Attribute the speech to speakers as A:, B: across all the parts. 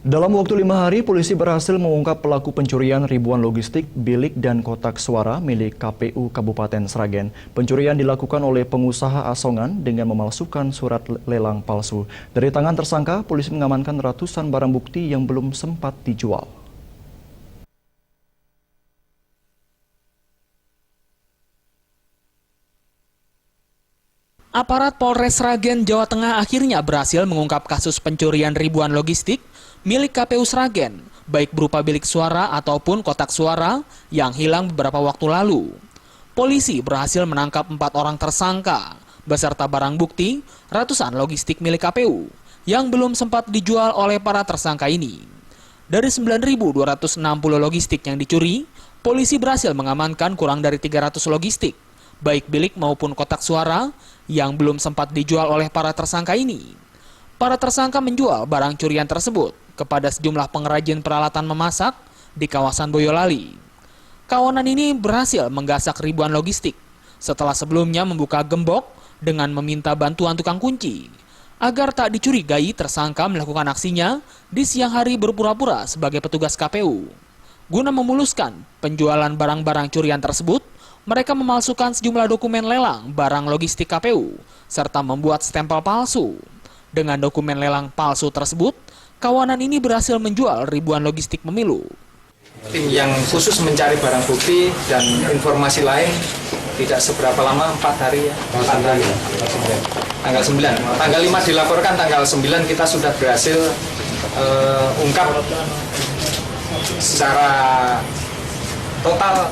A: Dalam waktu 5 hari, polisi berhasil mengungkap pelaku pencurian ribuan logistik, bilik, dan kotak suara milik KPU Kabupaten Sragen. Pencurian dilakukan oleh pengusaha asongan dengan memalsukan surat lelang palsu. Dari tangan tersangka, polisi mengamankan ratusan barang bukti yang belum sempat dijual.
B: Aparat Polres Sragen, Jawa Tengah akhirnya berhasil mengungkap kasus pencurian ribuan logistik milik KPU Sragen, baik berupa bilik suara ataupun kotak suara yang hilang beberapa waktu lalu. Polisi berhasil menangkap 4 orang tersangka, beserta barang bukti ratusan logistik milik KPU yang belum sempat dijual oleh para tersangka ini. Dari 9.260 logistik yang dicuri, polisi berhasil mengamankan kurang dari 300 logistik, baik bilik maupun kotak suara yang belum sempat dijual oleh para tersangka ini. Para tersangka menjual barang curian tersebut kepada sejumlah pengrajin peralatan memasak di kawasan Boyolali. Kawanan ini berhasil menggasak ribuan logistik setelah sebelumnya membuka gembok dengan meminta bantuan tukang kunci. Agar tak dicurigai, tersangka melakukan aksinya di siang hari berpura-pura sebagai petugas KPU. Guna memuluskan penjualan barang-barang curian tersebut, mereka memalsukan sejumlah dokumen lelang barang logistik KPU, serta membuat stempel palsu. Dengan dokumen lelang palsu tersebut, kawanan ini berhasil menjual ribuan logistik pemilu.
C: Tim yang khusus mencari barang bukti dan informasi lain tidak seberapa lama, 4 hari ya. 4 hari. Tanggal 9. Tanggal 5 dilaporkan, tanggal 9 kita sudah berhasil ungkap secara total.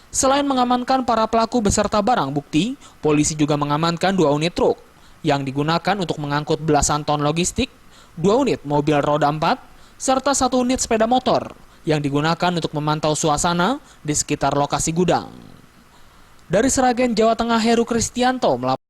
B: Selain mengamankan para pelaku beserta barang bukti, polisi juga mengamankan 2 unit truk yang digunakan untuk mengangkut belasan ton logistik, 2 unit mobil roda 4, serta 1 unit sepeda motor yang digunakan untuk memantau suasana di sekitar lokasi gudang. Dari Sragen, Jawa Tengah, Heru Kristianto melaporkan.